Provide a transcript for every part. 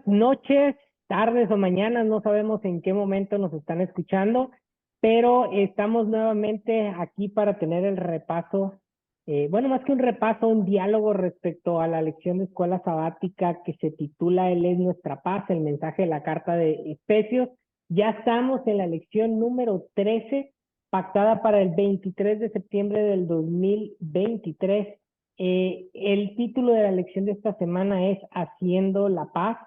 noches, tardes o mañanas, no sabemos en qué momento nos están escuchando, pero estamos nuevamente aquí para tener el repaso, bueno, más que un repaso, un diálogo respecto a la lección de escuela sabática que se titula Él es nuestra paz, el mensaje de la carta de Efesios. Ya estamos en la lección número 13, pactada para el 23 de septiembre del 2023. El título de la lección de esta semana es Haciendo la Paz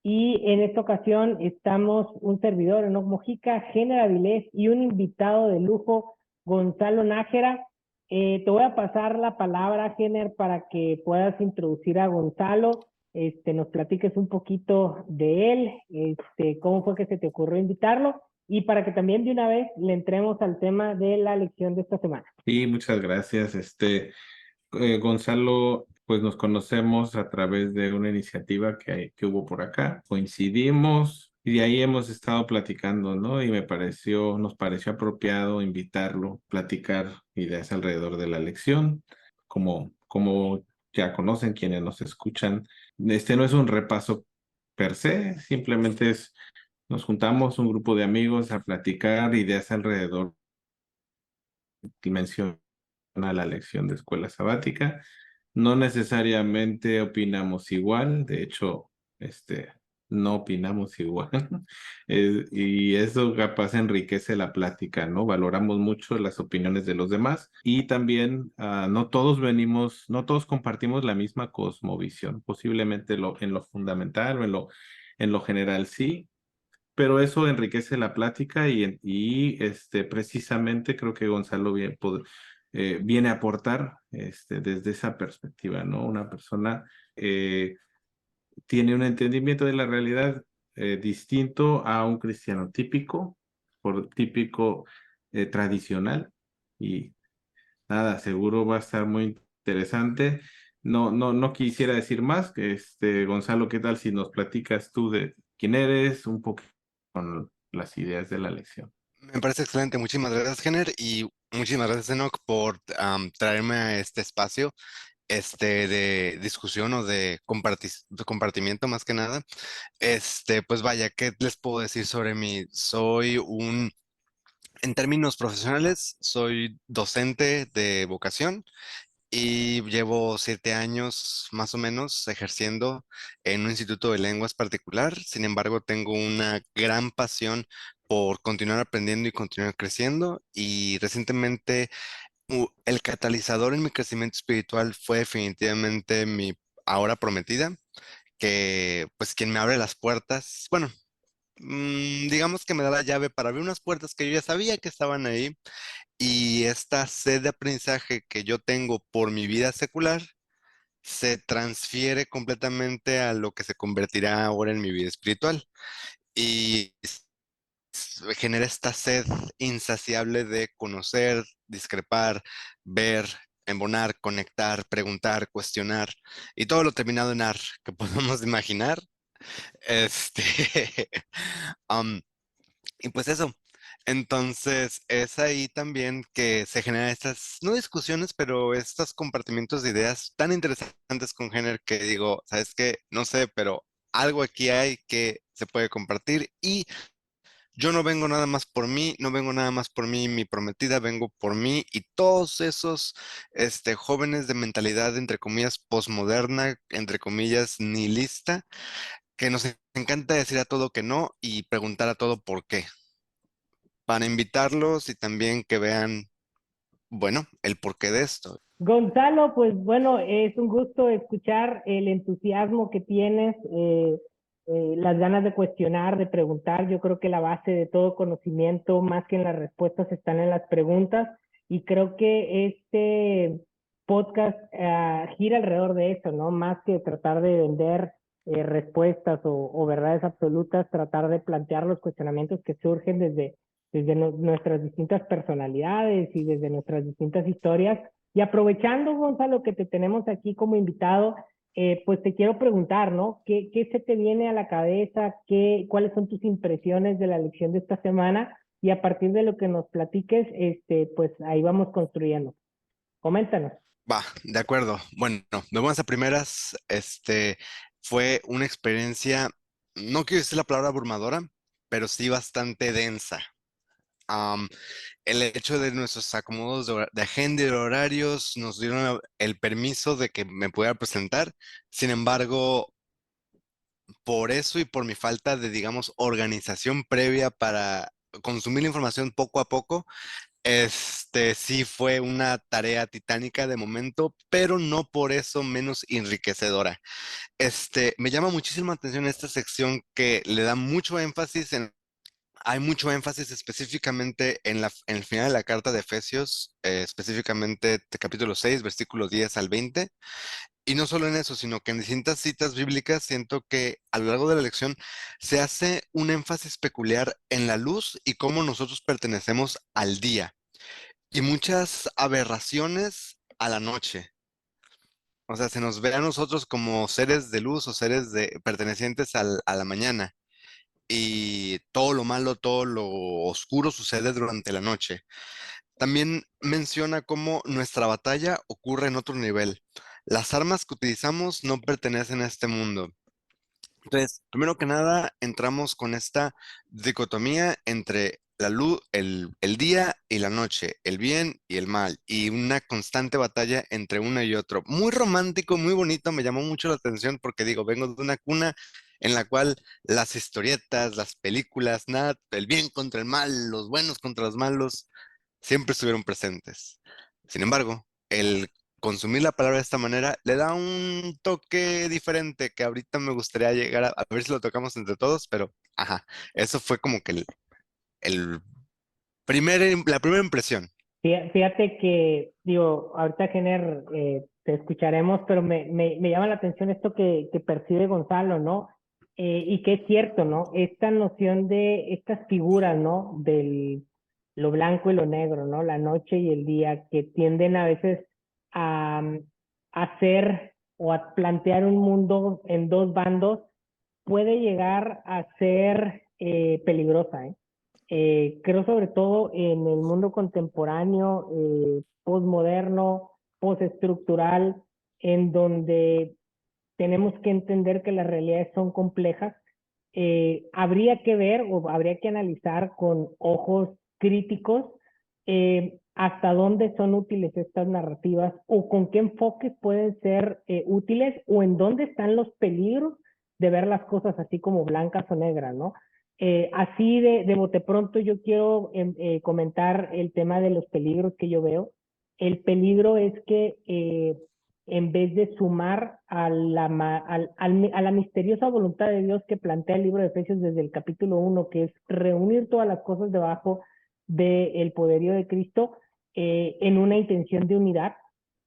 y en esta ocasión estamos un servidor, Enoc Mojica, Gener Avilés y un invitado de lujo, Gonzalo Nájera. Te voy a pasar la palabra, Gener, para que puedas introducir a Gonzalo, nos platiques un poquito de él, cómo fue que se te ocurrió invitarlo y para que también de una vez le entremos al tema de la lección de esta semana. Sí, muchas gracias. Gonzalo, pues nos conocemos a través de una iniciativa que hubo por acá. Coincidimos y de ahí hemos estado platicando, ¿no? Y nos pareció apropiado invitarlo, platicar ideas alrededor de la lección, como ya conocen quienes nos escuchan. Este no es un repaso per se, simplemente nos juntamos un grupo de amigos a platicar ideas alrededor dimensión a la lección de escuela sabática. No necesariamente opinamos igual, de hecho, no opinamos igual. Y eso capaz enriquece la plática, ¿no? Valoramos mucho las opiniones de los demás y también no todos compartimos la misma cosmovisión, posiblemente en lo fundamental o en lo general sí, pero eso enriquece la plática y precisamente creo que Gonzalo viene a aportar desde esa perspectiva, ¿no? Una persona eh, tiene un entendimiento de la realidad distinto a un cristiano típico, por típico tradicional, y nada, seguro va a estar muy interesante. No quisiera decir más, Gonzalo, ¿qué tal si nos platicas tú de quién eres, un poco con las ideas de la lección? Me parece excelente. Muchísimas gracias, Jenner, y muchísimas gracias, Enoch, por traerme a este espacio de discusión o de compartimiento más que nada. Pues vaya, ¿qué les puedo decir sobre mí? En términos profesionales, soy docente de vocación y llevo 7 años más o menos ejerciendo en un instituto de lenguas particular. Sin embargo, tengo una gran pasión por continuar aprendiendo y continuar creciendo. Y recientemente el catalizador en mi crecimiento espiritual fue definitivamente mi ahora prometida, que pues quien me abre las puertas, bueno, digamos que me da la llave para abrir unas puertas que yo ya sabía que estaban ahí, y esta sed de aprendizaje que yo tengo por mi vida secular se transfiere completamente a lo que se convertirá ahora en mi vida espiritual. Y genera esta sed insaciable de conocer, discrepar, ver, embonar, conectar, preguntar, cuestionar y todo lo terminado en ar que podemos imaginar. Este, am, y pues eso. Entonces, es ahí también que se generan estas, no discusiones, pero estos compartimientos de ideas tan interesantes con Jenner que digo, ¿sabes qué? No sé, pero algo aquí hay que se puede compartir y yo no vengo nada más por mí, no vengo nada más por mí, mi prometida, vengo por mí y todos esos jóvenes de mentalidad, entre comillas, posmoderna, entre comillas, nihilista, que nos encanta decir a todo que no y preguntar a todo por qué, para invitarlos y también que vean, bueno, el porqué de esto. Gonzalo, pues bueno, es un gusto escuchar el entusiasmo que tienes, las ganas de cuestionar, de preguntar. Yo creo que la base de todo conocimiento, más que en las respuestas, están en las preguntas. Y creo que este podcast gira alrededor de eso, ¿no? Más que tratar de vender respuestas o verdades absolutas, tratar de plantear los cuestionamientos que surgen desde nuestras distintas personalidades y desde nuestras distintas historias y aprovechando, Gonzalo, que te tenemos aquí como invitado, pues te quiero preguntar, ¿no? ¿Qué se te viene a la cabeza? ¿Cuáles son tus impresiones de la lección de esta semana? Y a partir de lo que nos platiques, pues ahí vamos construyendo. Coméntanos. Va, de acuerdo. Bueno, de buenas a primeras, fue una experiencia no quiero decir la palabra abrumadora, pero sí bastante densa. Am, el hecho de nuestros acomodos de agenda y de horarios nos dieron el permiso de que me pudiera presentar. Sin embargo, por eso y por mi falta de, digamos, organización previa para consumir la información poco a poco, sí fue una tarea titánica de momento, pero no por eso menos enriquecedora. Me llama muchísimo la atención esta sección que le da mucho énfasis hay mucho énfasis específicamente en el final de la carta de Efesios, específicamente de capítulo 6, versículo 10 al 20. Y no solo en eso, sino que en distintas citas bíblicas siento que a lo largo de la lección se hace un énfasis peculiar en la luz y cómo nosotros pertenecemos al día y muchas aberraciones a la noche. O sea, se nos ve a nosotros como seres de luz o pertenecientes a la mañana. Y todo lo malo, todo lo oscuro sucede durante la noche. También menciona cómo nuestra batalla ocurre en otro nivel. Las armas que utilizamos no pertenecen a este mundo. Entonces, primero que nada, entramos con esta dicotomía entre la luz, el día y la noche, el bien y el mal, y una constante batalla entre uno y otro. Muy romántico, muy bonito, me llamó mucho la atención porque digo, vengo de una cuna en la cual las historietas, las películas, nada, el bien contra el mal, los buenos contra los malos, siempre estuvieron presentes. Sin embargo, el consumir la palabra de esta manera le da un toque diferente que ahorita me gustaría llegar a ver si lo tocamos entre todos, pero ajá, eso fue como que el la primera impresión. Fíjate que, digo, ahorita Jenner, te escucharemos, pero me llama la atención esto que percibe Gonzalo, ¿no? Y que es cierto, ¿no? Esta noción de estas figuras, ¿no? Del lo blanco y lo negro, ¿no? La noche y el día, que tienden a veces a hacer o a plantear un mundo en dos bandos, puede llegar a ser peligrosa, ¿eh? Creo sobre todo en el mundo contemporáneo, postmoderno, postestructural, en donde tenemos que entender que las realidades son complejas. Habría que ver o habría que analizar con ojos críticos hasta dónde son útiles estas narrativas o con qué enfoques pueden ser útiles o en dónde están los peligros de ver las cosas así como blancas o negras, ¿no? Así de bote pronto yo quiero comentar el tema de los peligros que yo veo. El peligro es que en vez de sumar a la misteriosa voluntad de Dios que plantea el libro de Efesios desde el capítulo 1, que es reunir todas las cosas debajo del poderío de Cristo en una intención de unidad.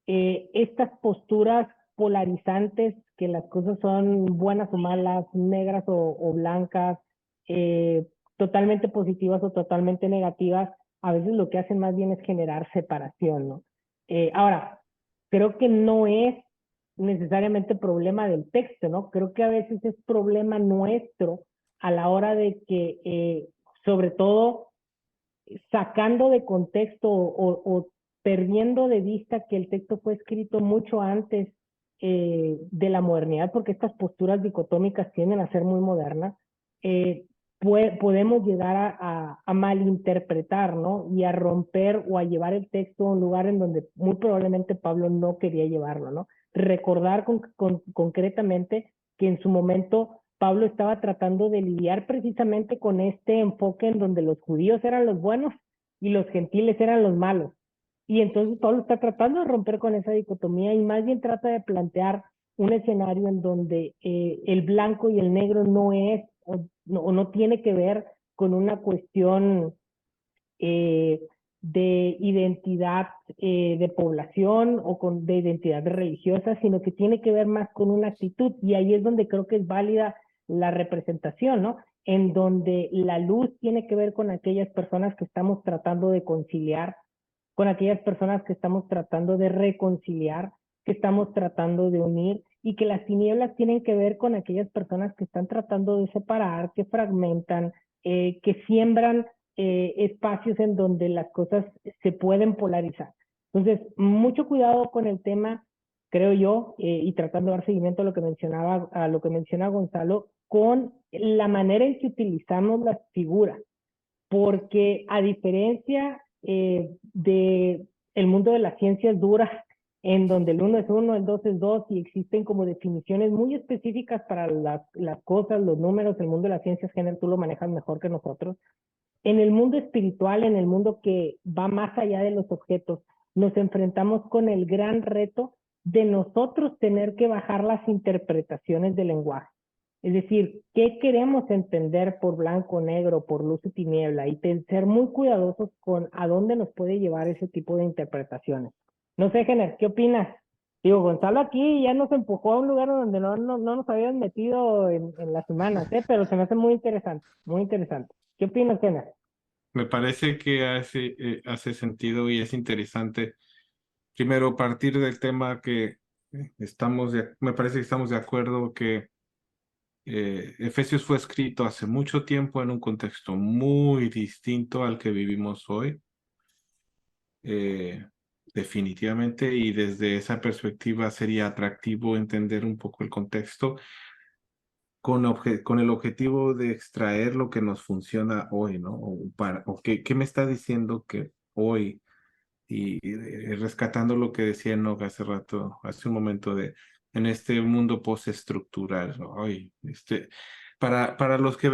Estas posturas polarizantes, que las cosas son buenas o malas, negras o blancas, totalmente positivas o totalmente negativas, a veces lo que hacen más bien es generar separación, ¿no? Ahora, creo que no es necesariamente problema del texto, ¿no? Creo que a veces es problema nuestro a la hora de que, sobre todo, sacando de contexto o perdiendo de vista que el texto fue escrito mucho antes de la modernidad, porque estas posturas dicotómicas tienden a ser muy modernas, eh, podemos llegar a malinterpretar, ¿no? Y a romper o a llevar el texto a un lugar en donde muy probablemente Pablo no quería llevarlo, ¿no? Recordar concretamente que en su momento Pablo estaba tratando de lidiar precisamente con este enfoque en donde los judíos eran los buenos y los gentiles eran los malos. Y entonces Pablo está tratando de romper con esa dicotomía y más bien trata de plantear un escenario en donde el blanco y el negro no es o no tiene que ver con una cuestión eh, de identidad de población o de identidad religiosa, sino que tiene que ver más con una actitud. Y ahí es donde creo que es válida la representación, ¿no? En donde la luz tiene que ver con aquellas personas que estamos tratando de conciliar, con aquellas personas que estamos tratando de reconciliar, que estamos tratando de unir, y que las tinieblas tienen que ver con aquellas personas que están tratando de separar, que fragmentan, que siembran espacios en donde las cosas se pueden polarizar. Entonces, mucho cuidado con el tema. creo yo, y tratando de dar seguimiento a lo que menciona Gonzalo, con la manera en que utilizamos las figuras, porque a diferencia de el mundo de las ciencias duras, en donde el uno es uno, el dos es dos, y existen como definiciones muy específicas para las cosas, los números, el mundo de las ciencias, género, tú lo manejas mejor que nosotros. En el mundo espiritual, en el mundo que va más allá de los objetos, nos enfrentamos con el gran reto de nosotros tener que bajar las interpretaciones del lenguaje. Es decir, ¿qué queremos entender por blanco, negro, por luz y tiniebla? Y ser muy cuidadosos con a dónde nos puede llevar ese tipo de interpretaciones. No sé, Gener, ¿qué opinas? Digo, Gonzalo aquí ya nos empujó a un lugar donde no nos habían metido en las semanas, pero se me hace muy interesante, muy interesante. ¿Qué opinas, Gener? Me parece que hace sentido y es interesante. Primero, partir del tema que me parece que estamos de acuerdo que Efesios fue escrito hace mucho tiempo en un contexto muy distinto al que vivimos hoy, eh, definitivamente, y desde esa perspectiva sería atractivo entender un poco el contexto con el objetivo de extraer lo que nos funciona hoy, ¿no? O qué me está diciendo que hoy, y rescatando lo que decía Enoch hace rato, hace un momento, en este mundo postestructural, ¿no? Hoy, para los que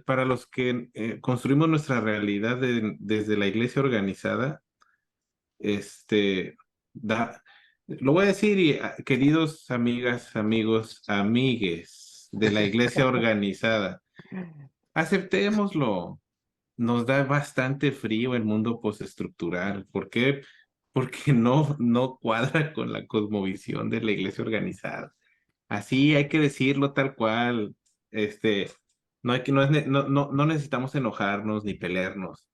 para los que construimos nuestra realidad desde la iglesia organizada, este, da, lo voy a decir, queridos amigas, amigos, amigues de la iglesia organizada, aceptémoslo. Nos da bastante frío el mundo postestructural. ¿Por qué? Porque no cuadra con la cosmovisión de la iglesia organizada. Así hay que decirlo tal cual. No hay que, no, es ne- no necesitamos enojarnos ni pelearnos.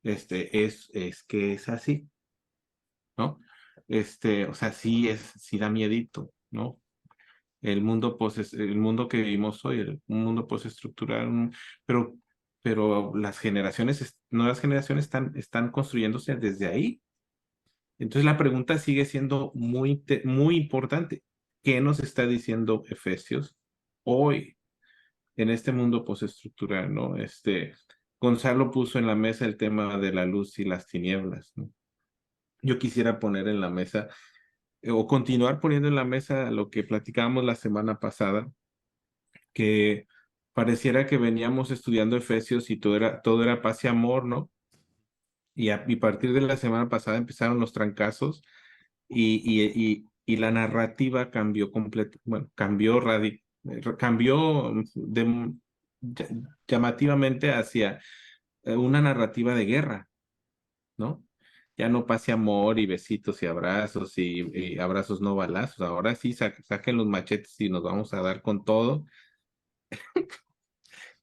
Es que es así, ¿no? O sea, sí da miedito, ¿no? El mundo que vivimos hoy, un mundo postestructural, pero, pero nuevas generaciones están construyéndose desde ahí. Entonces la pregunta sigue siendo muy importante. ¿Qué nos está diciendo Efesios hoy en este mundo postestructural, ¿no? Gonzalo puso en la mesa el tema de la luz y las tinieblas, ¿no? Yo quisiera poner en la mesa o continuar poniendo en la mesa lo que platicábamos la semana pasada, que pareciera que veníamos estudiando Efesios y todo era paz y amor, ¿no? Y a partir de la semana pasada empezaron los trancazos y la narrativa cambió completo, bueno, cambió ll- llamativamente hacia una narrativa de guerra, ¿no? Ya no paz y amor y besitos y abrazos no balazos. Ahora sí, saquen los machetes y nos vamos a dar con todo.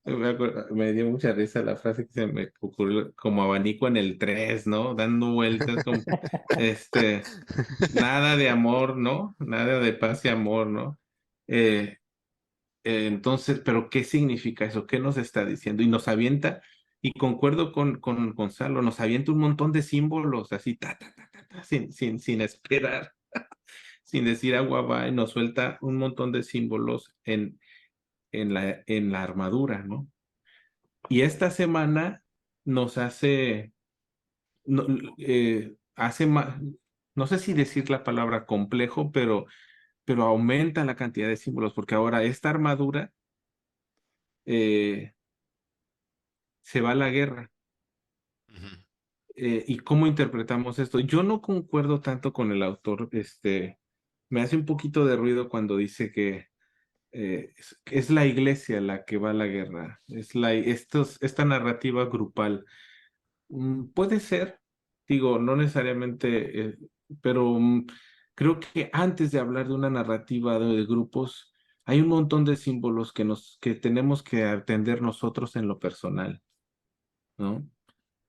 Me dio mucha risa la frase que se me ocurrió como abanico en el 3, ¿no? Dando vueltas como, este, nada de amor, ¿no? Nada de paz y amor, ¿no? Eh, entonces, ¿pero qué significa eso? ¿Qué nos está diciendo? Y nos avienta, y concuerdo con Gonzalo, nos avienta un montón de símbolos así, sin esperar, sin decir agua va, y nos suelta un montón de símbolos en la armadura, ¿no? Y esta semana nos no, hace más, no sé si decir la palabra complejo, pero aumenta la cantidad de símbolos, porque ahora esta armadura eh, se va a la guerra. Ujú. ¿Y cómo interpretamos esto? Yo no concuerdo tanto con el autor, me hace un poquito de ruido cuando dice que es la iglesia la que va a la guerra, esta narrativa grupal. Puede ser, digo, no necesariamente, pero creo que antes de hablar de una narrativa de grupos, hay un montón de símbolos que tenemos que atender nosotros en lo personal, ¿no?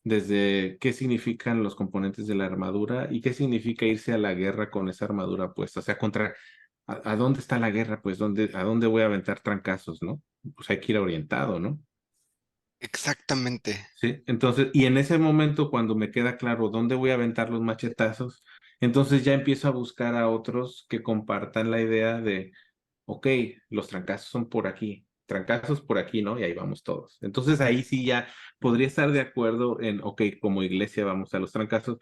Desde qué significan los componentes de la armadura y qué significa irse a la guerra con esa armadura puesta. O sea, ¿a dónde está la guerra? Pues, ¿a dónde voy a aventar trancazos, no? Pues hay que ir orientado, ¿no? Exactamente. Sí, entonces, y en ese momento cuando me queda claro dónde voy a aventar los machetazos, Entonces ya empiezo a buscar a otros que compartan la idea de, ok, los trancazos son por aquí, trancazos por aquí, ¿no? Y ahí vamos todos. Entonces ahí sí ya podría estar de acuerdo en, ok, como iglesia vamos a los trancazos,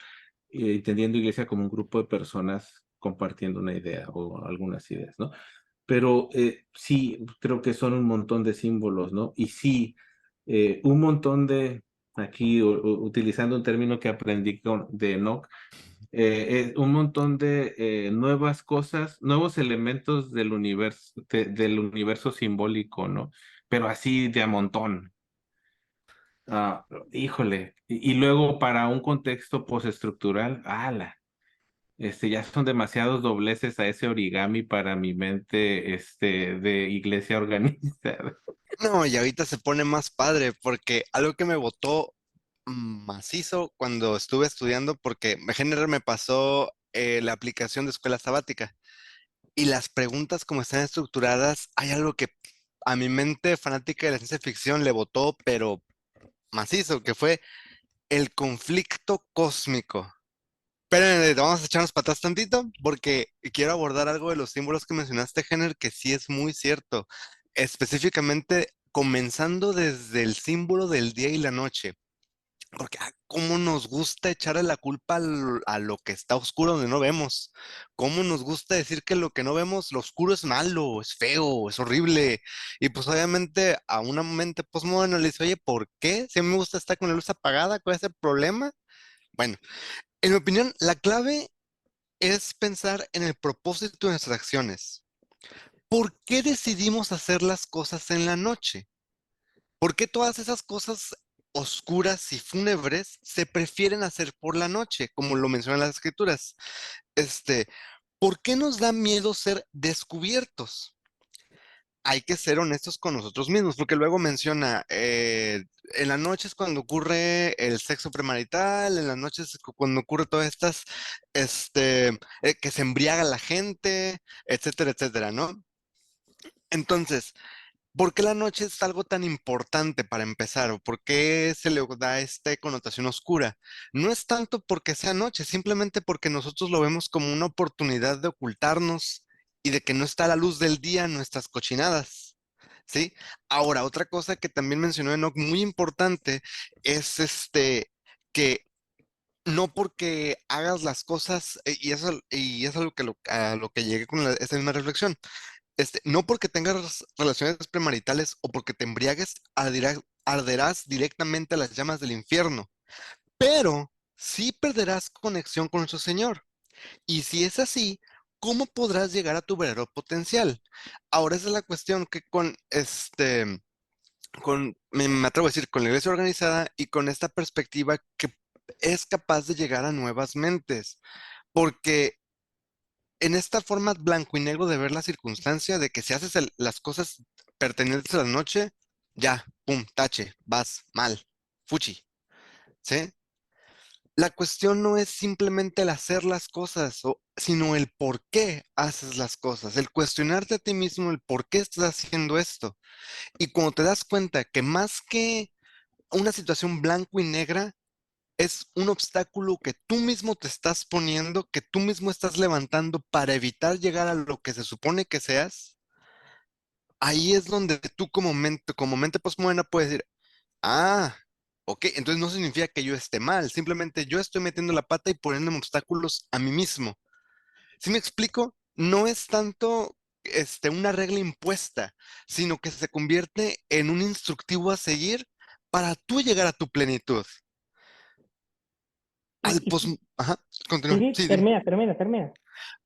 entendiendo iglesia como un grupo de personas compartiendo una idea o algunas ideas, ¿no? Pero sí, creo que son un montón de símbolos, ¿no? Y sí, un montón de, aquí utilizando un término que aprendí de Enoch, un montón de nuevas cosas, nuevos elementos del universo simbólico, ¿no? Pero así de a montón. Ah, híjole. Y luego para un contexto postestructural, ¡ala! Ya son demasiados dobleces a ese origami para mi mente, de iglesia organizada. No, y ahorita se pone más padre porque algo que me botó macizo cuando estuve estudiando, porque en general me pasó la aplicación de escuela sabática y las preguntas como están estructuradas, hay algo que a mi mente fanática de la ciencia ficción le botó, pero macizo, que fue el conflicto cósmico. Pero vamos a echarnos para atrás tantito porque quiero abordar algo de los símbolos que mencionaste, Jenner, que sí es muy cierto. Específicamente, comenzando desde el símbolo del día y la noche. Porque cómo nos gusta echarle la culpa a lo que está oscuro donde no vemos. Cómo nos gusta decir que lo que no vemos, lo oscuro es malo, es feo, es horrible. Y pues obviamente a una mente postmoderna le dice, oye, ¿por qué? Si a mí me gusta estar con la luz apagada, ¿cuál es el problema? Bueno, en mi opinión, la clave es pensar en el propósito de nuestras acciones. ¿Por qué decidimos hacer las cosas en la noche? ¿Por qué todas esas cosas oscuras y fúnebres se prefieren hacer por la noche, como lo mencionan las escrituras? Este, ¿Por qué nos da miedo ser descubiertos? Hay que ser honestos con nosotros mismos, porque luego menciona, en las noches cuando ocurre el sexo premarital, en las noches cuando ocurre todas estas, que se embriaga la gente, etcétera, etcétera, ¿no? Entonces, ¿por qué la noche es algo tan importante para empezar? ¿O por qué se le da esta connotación oscura? No es tanto porque sea noche, simplemente porque nosotros lo vemos como una oportunidad de ocultarnos y de que no está a la luz del día nuestras cochinadas. ¿Sí? Ahora, otra cosa que también mencionó Enoch muy importante es que no porque hagas las cosas, y es a lo que llegué con esta misma reflexión, no porque tengas relaciones premaritales o porque te embriagues, arderás directamente a las llamas del infierno, pero sí perderás conexión con nuestro Señor. Y si es así, ¿cómo podrás llegar a tu verdadero potencial? Ahora esa es la cuestión que me atrevo a decir, con la iglesia organizada y con esta perspectiva que es capaz de llegar a nuevas mentes, porque en esta forma blanco y negro de ver la circunstancia de que si haces las cosas pertenecientes a la noche, ya, pum, tache, vas mal, fuchi, ¿sí? La cuestión no es simplemente el hacer las cosas, sino el por qué haces las cosas, el cuestionarte a ti mismo el por qué estás haciendo esto. Y cuando te das cuenta que más que una situación blanco y negra, es un obstáculo que tú mismo te estás poniendo, que tú mismo estás levantando para evitar llegar a lo que se supone que seas. Ahí es donde tú como mente postmoderna puedes decir, ah, ok, entonces no significa que yo esté mal, simplemente yo estoy metiendo la pata y poniéndome obstáculos a mí mismo. ¿Sí me explico? No es tanto una regla impuesta, sino que se convierte en un instructivo a seguir para tú llegar a tu plenitud. Y, Al y pos... Ajá, sí, continúa. sí, Sí, dime. termina.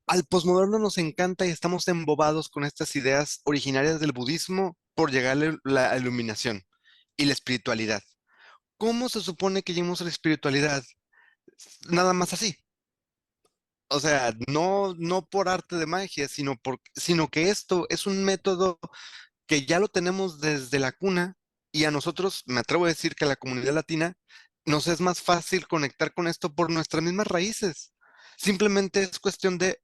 Al posmoderno nos encanta y estamos embobados con estas ideas originarias del budismo por llegar a la iluminación y la espiritualidad. ¿Cómo se supone que llegamos a la espiritualidad? Nada más así. O sea, no por arte de magia, sino que esto es un método que ya lo tenemos desde la cuna y a nosotros, me atrevo a decir que a la comunidad latina, nos es más fácil conectar con esto por nuestras mismas raíces. Simplemente es cuestión de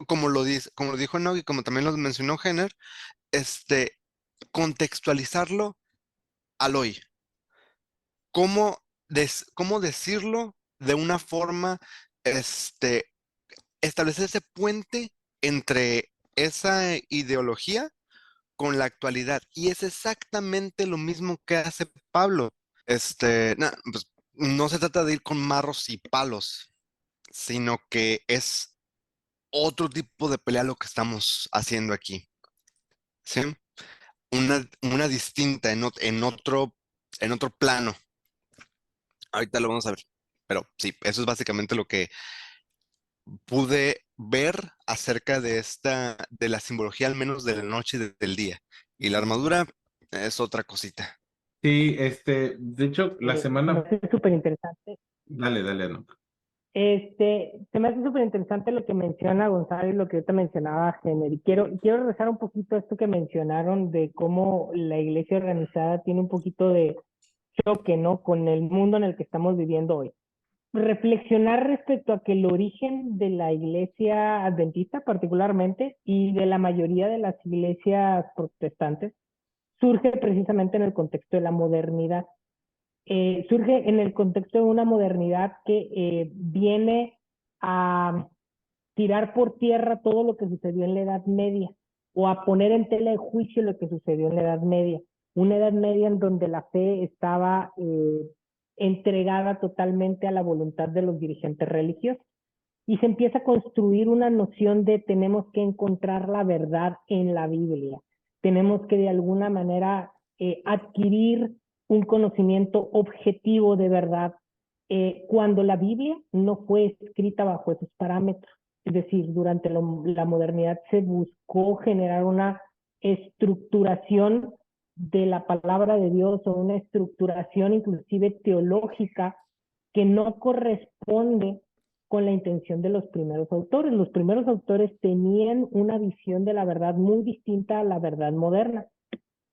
como lo dijo Nog y como también lo mencionó Jenner, este, contextualizarlo al hoy. Cómo decirlo de una forma, este, establecer ese puente entre esa ideología con la actualidad. Y es exactamente lo mismo que hace Pablo. Pues, no se trata de ir con marros y palos, sino que es otro tipo de pelea lo que estamos haciendo aquí. ¿Sí? Una distinta en otro plano. Ahorita lo vamos a ver. Pero sí, eso es básicamente lo que pude ver acerca de la simbología, al menos de la noche y del día. Y la armadura es otra cosita. Sí, de hecho, la Se me semana, hace súper interesante. dale, dale, no. Se me hace súper interesante lo que menciona Gonzalo y lo que ahorita mencionaba Gener. Y quiero regresar un poquito a esto que mencionaron de cómo la iglesia organizada tiene un poquito de choque, ¿no? Con el mundo en el que estamos viviendo hoy. Reflexionar respecto a que el origen de la iglesia adventista particularmente y de la mayoría de las iglesias protestantes surge precisamente en el contexto de la modernidad. Surge en el contexto de una modernidad que viene a tirar por tierra todo lo que sucedió en la Edad Media o a poner en tela de juicio lo que sucedió en la Edad Media. Una Edad Media en donde la fe estaba entregada totalmente a la voluntad de los dirigentes religiosos. Y se empieza a construir una noción de tenemos que encontrar la verdad en la Biblia. Tenemos que de alguna manera adquirir un conocimiento objetivo de verdad cuando la Biblia no fue escrita bajo esos parámetros. Es decir, durante la modernidad se buscó generar una estructuración de la palabra de Dios o una estructuración inclusive teológica que no corresponde con la intención de los primeros autores. Los primeros autores tenían una visión de la verdad muy distinta a la verdad moderna.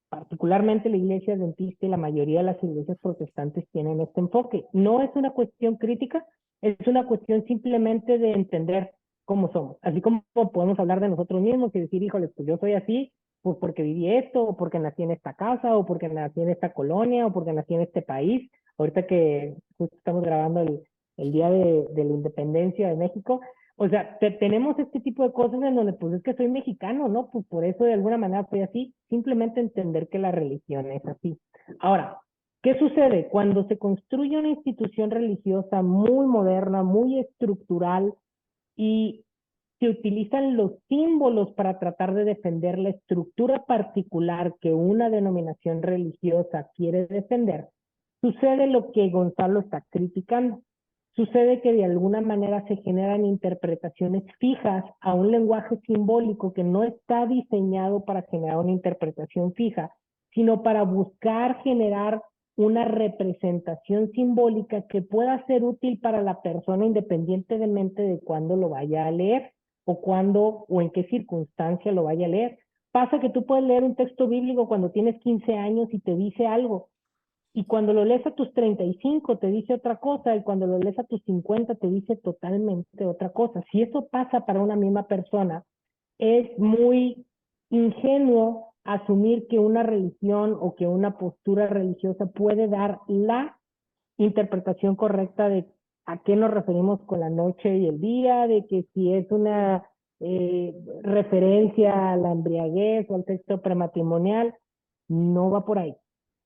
Particularmente la iglesia adventista y la mayoría de las iglesias protestantes tienen este enfoque. No es una cuestión crítica, es una cuestión simplemente de entender cómo somos. Así como podemos hablar de nosotros mismos y decir, híjole, pues yo soy así, pues porque viví esto, o porque nací en esta casa, o porque nací en esta colonia, o porque nací en este país. Ahorita que justo estamos grabando el día de la independencia de México, o sea, tenemos este tipo de cosas en donde pues es que soy mexicano, ¿no? Pues por eso de alguna manera soy así, simplemente entender que la religión es así. Ahora, ¿qué sucede? Cuando se construye una institución religiosa muy moderna, muy estructural y se utilizan los símbolos para tratar de defender la estructura particular que una denominación religiosa quiere defender, sucede lo que Gonzalo está criticando. Sucede que de alguna manera se generan interpretaciones fijas a un lenguaje simbólico que no está diseñado para generar una interpretación fija, sino para buscar generar una representación simbólica que pueda ser útil para la persona independientemente de cuándo lo vaya a leer o cuándo o en qué circunstancia lo vaya a leer. Pasa que tú puedes leer un texto bíblico cuando tienes 15 años y te dice algo, y cuando lo lees a tus 35 te dice otra cosa, y cuando lo lees a tus 50 te dice totalmente otra cosa. Si eso pasa para una misma persona, es muy ingenuo asumir que una religión o que una postura religiosa puede dar la interpretación correcta de a qué nos referimos con la noche y el día, de que si es una referencia a la embriaguez o al texto prematrimonial, no va por ahí.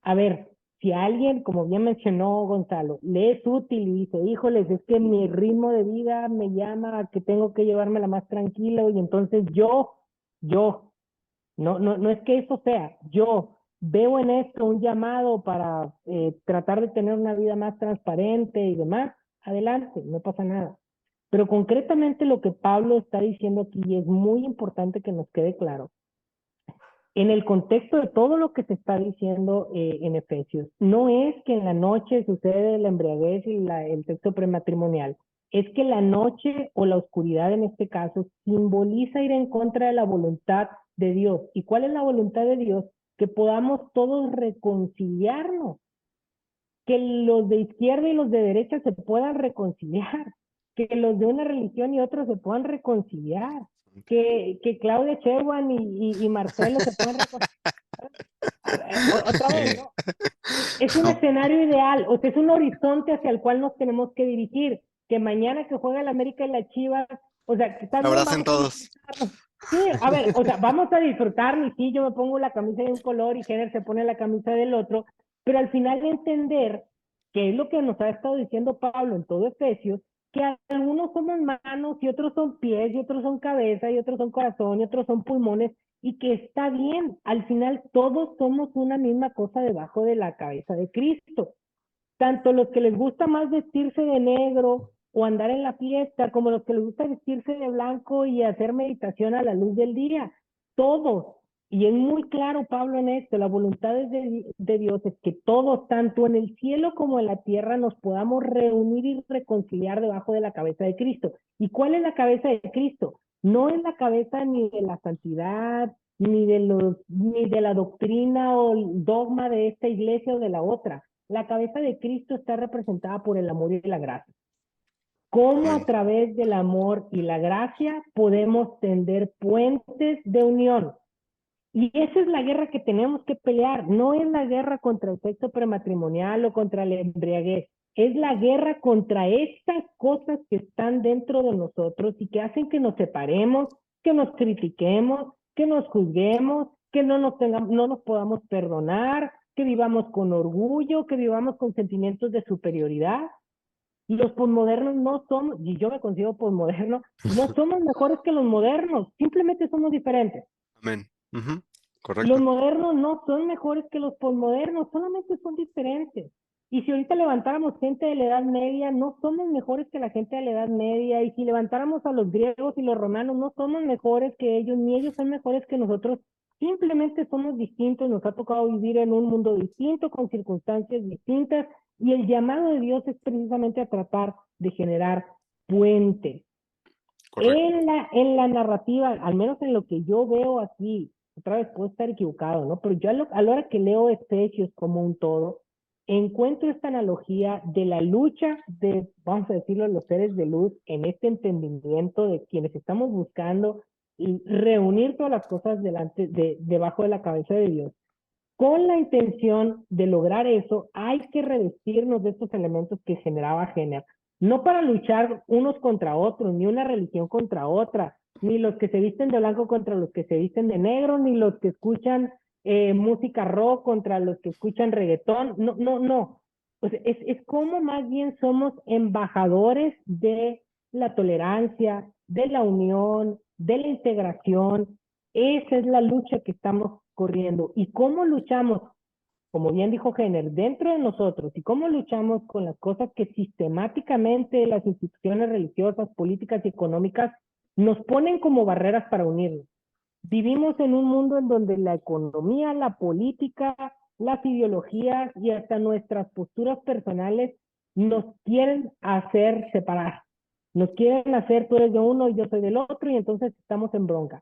A ver, si alguien, como bien mencionó Gonzalo, le es útil y dice, híjoles, es que mi ritmo de vida me llama a que tengo que llevármela más tranquilo y entonces yo, no es que eso sea, yo veo en esto un llamado para tratar de tener una vida más transparente y demás, adelante, no pasa nada. Pero concretamente lo que Pablo está diciendo aquí, y es muy importante que nos quede claro, en el contexto de todo lo que se está diciendo en Efesios, no es que en la noche sucede la embriaguez y el sexo prematrimonial, es que la noche o la oscuridad en este caso simboliza ir en contra de la voluntad de Dios. ¿Y cuál es la voluntad de Dios? Que podamos todos reconciliarnos, que los de izquierda y los de derecha se puedan reconciliar, que los de una religión y otros se puedan reconciliar, que Claudia Sheinbaum y Marcelo se puedan reconciliar. Otra vez, ¿no? Es un escenario ideal, o sea, es un horizonte hacia el cual nos tenemos que dirigir. Que mañana que juega el América y la Chivas O sea, que está bien, Abracen vamos a todos. disfrutar. Sí, a ver, o sea, vamos a disfrutar, y sí, yo me pongo la camisa de un color y Jenner se pone la camisa del otro, pero al final entender que es lo que nos ha estado diciendo Pablo en todo Efesios, que algunos somos manos y otros son pies y otros son cabeza y otros son corazón y otros son pulmones y que está bien, al final todos somos una misma cosa debajo de la cabeza de Cristo, tanto los que les gusta más vestirse de negro o andar en la fiesta, como los que les gusta vestirse de blanco y hacer meditación a la luz del día, todos. Y es muy claro, Pablo, en esto, la voluntad de Dios es que todos, tanto en el cielo como en la tierra, nos podamos reunir y reconciliar debajo de la cabeza de Cristo. ¿Y cuál es la cabeza de Cristo? No es la cabeza ni de la santidad, ni de la doctrina o el dogma de esta iglesia o de la otra. La cabeza de Cristo está representada por el amor y la gracia. ¿Cómo a Amén. través del amor y la gracia podemos tender puentes de unión? Y esa es la guerra que tenemos que pelear. No es la guerra contra el sexo prematrimonial o contra la embriaguez. Es la guerra contra estas cosas que están dentro de nosotros y que hacen que nos separemos, que nos critiquemos, que nos juzguemos, que no nos podamos perdonar, que vivamos con orgullo, que vivamos con sentimientos de superioridad. Y los posmodernos no somos, y yo me considero posmoderno, no somos mejores que los modernos, simplemente somos diferentes. Amén. Ujú. Los Correcto. modernos no son mejores que los posmodernos, solamente son diferentes. Y si ahorita levantáramos gente de la Edad Media, no somos mejores que la gente de la Edad Media. Y si levantáramos a los griegos y los romanos, no somos mejores que ellos, ni ellos son mejores que nosotros. Simplemente somos distintos, nos ha tocado vivir en un mundo distinto, con circunstancias distintas. Y el llamado de Dios es precisamente a tratar de generar puentes. Correcto. En la narrativa, al menos en lo que yo veo aquí, otra vez puedo estar equivocado, ¿no? Pero yo a la hora que leo Efesios como un todo, encuentro esta analogía de la lucha de, vamos a decirlo, los seres de luz en este entendimiento de quienes estamos buscando y reunir todas las cosas debajo de la cabeza de Dios. Con la intención de lograr eso, hay que revestirnos de estos elementos que generaba Jenner. No para luchar unos contra otros, ni una religión contra otra, ni los que se visten de blanco contra los que se visten de negro, ni los que escuchan música rock contra los que escuchan reggaetón. No, no, no. Pues es como más bien somos embajadores de la tolerancia, de la unión, de la integración. Esa es la lucha que estamos corriendo. ¿Y cómo luchamos? Como bien dijo Jenner, dentro de nosotros, y cómo luchamos con las cosas que sistemáticamente las instituciones religiosas, políticas y económicas nos ponen como barreras para unirnos. Vivimos en un mundo en donde la economía, la política, las ideologías y hasta nuestras posturas personales nos quieren hacer separar. Nos quieren hacer, tú eres de uno y yo soy del otro, y entonces estamos en bronca.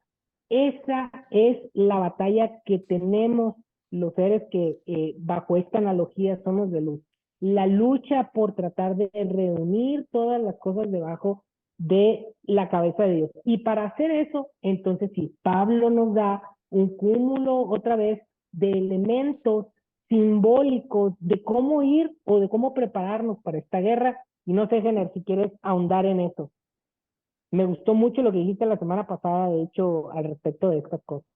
Esa es la batalla que tenemos los seres que bajo esta analogía somos de luz. La lucha por tratar de reunir todas las cosas debajo de la cabeza de Dios. Y para hacer eso, entonces sí, Pablo nos da un cúmulo otra vez de elementos simbólicos de cómo ir o de cómo prepararnos para esta guerra. Y no sé, Jenner, si quieres ahondar en eso. Me gustó mucho lo que dijiste la semana pasada, de hecho, al respecto de estas cosas.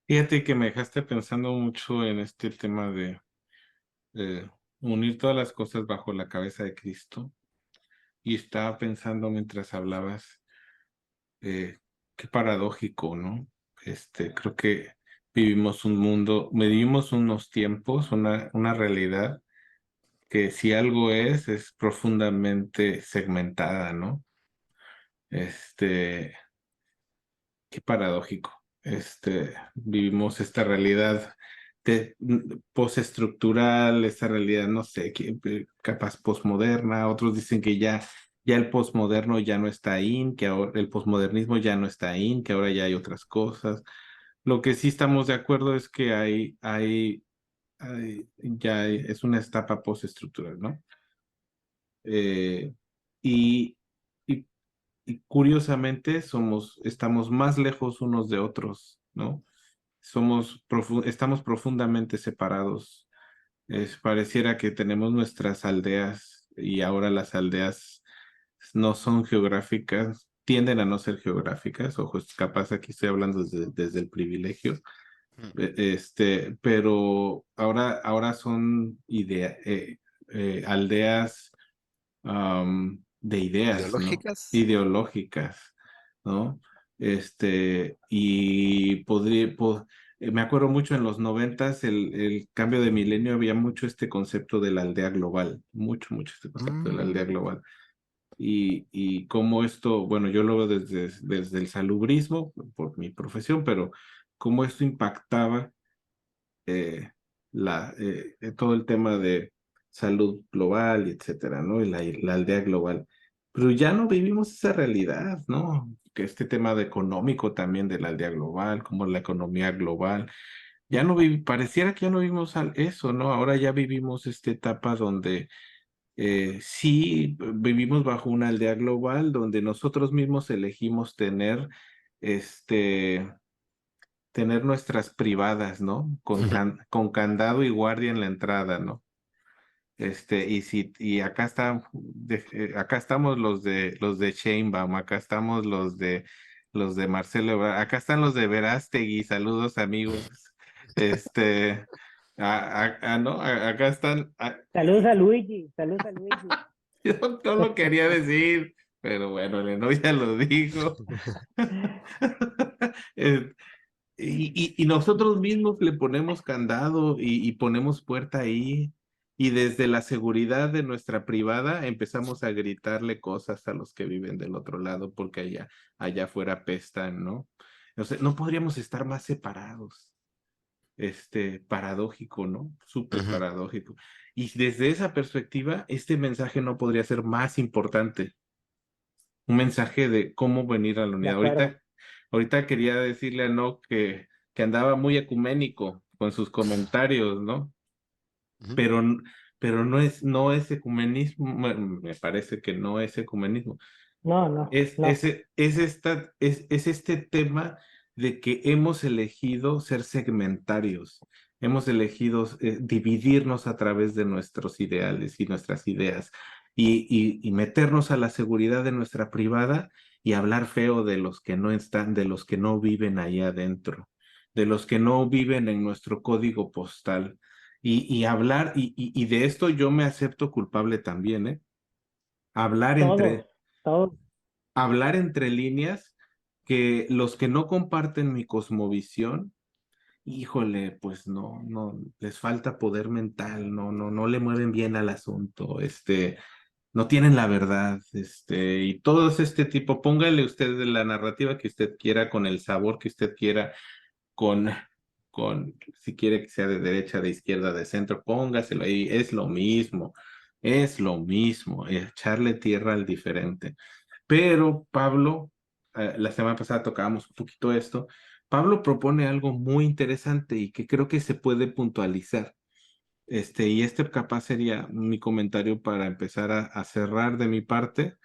Fíjate que me dejaste pensando mucho en este tema de eh, unir todas las cosas bajo la cabeza de Cristo. Y estaba pensando mientras hablabas, qué paradójico, ¿no? Creo que vivimos unos tiempos, una realidad que si algo es profundamente segmentada, ¿no? Este, qué paradójico. Vivimos esta realidad postestructural, esta realidad, no sé, capaz posmoderna. Otros dicen que ya el posmoderno ya no está in, que ahora el posmodernismo ya no está in, que ahora ya hay otras cosas. Lo que sí estamos de acuerdo es que es una etapa postestructural, ¿no? Eh, y, y y curiosamente estamos más lejos unos de otros, ¿no? Estamos profundamente separados. Pareciera que tenemos nuestras aldeas y ahora las aldeas no son geográficas, tienden a no ser geográficas, ojo, capaz aquí estoy hablando desde el privilegio, pero ahora son aldeas de ideas, ¿no? ¿Ideológicas? Ideológicas, ¿no? Me acuerdo mucho en los 90s, el cambio de milenio, había mucho este concepto de la aldea global, mucho este concepto de la aldea Mm, global. Y cómo esto, bueno, yo lo veo desde el salubrismo, por mi profesión, pero cómo esto impactaba eh, todo el tema de salud global, y etcétera, ¿no? Y la aldea global. Pero ya no vivimos esa realidad, ¿no? Que este tema de económico también de la aldea global, como la economía global, pareciera que ya no vivimos eso, ¿no? Ahora ya vivimos esta etapa donde sí vivimos bajo una aldea global, donde nosotros mismos elegimos este, tener nuestras privadas, ¿no? Con candado y guardia en la entrada, ¿no? Y acá estamos los de Sheinbaum, acá estamos los de Marcelo Ebrard, acá están los de Verástegui, saludos amigos. Este, no, acá están, Saludos a Luigi, saludos a Luigi. yo no lo quería decir, pero bueno, Leno ya lo dijo. Eh, y nosotros mismos le ponemos candado y ponemos puerta ahí, y desde la seguridad de nuestra privada empezamos a gritarle cosas a los que viven del otro lado porque allá afuera pestan, ¿no? O sea, no podríamos estar más separados. Paradójico, ¿no? Súper ujú, paradójico. Y desde esa perspectiva, este mensaje no podría ser más importante. Un mensaje de cómo venir a la De unidad. acuerdo. Ahorita quería decirle a No que andaba muy ecuménico con sus comentarios, ¿no? ujú. Pero, pero no es ecumenismo, bueno, me parece que no es ecumenismo. No, no, Es, no. ese, es este tema de que hemos elegido ser segmentarios, hemos elegido dividirnos a través de nuestros ideales y nuestras ideas, y meternos a la seguridad de nuestra privada y hablar feo de los que no están, de los que no viven ahí adentro, de los que no viven en nuestro código postal. Y hablar, y de esto yo me acepto culpable también, ¿eh? Hablar Todos, entre, todos. hablar entre líneas, que los que no comparten mi cosmovisión, híjole, pues no, les falta poder mental, no le mueven bien al asunto, no tienen la verdad, y todo este tipo, póngale usted la narrativa que usted quiera, con el sabor que usted quiera, con, si quiere que sea de derecha, de izquierda, de centro, póngaselo ahí, es lo mismo, echarle tierra al diferente. Pero Pablo, la semana pasada tocábamos un poquito esto, Pablo propone algo muy interesante y que creo que se puede puntualizar. Y capaz sería mi comentario para empezar a cerrar de mi parte.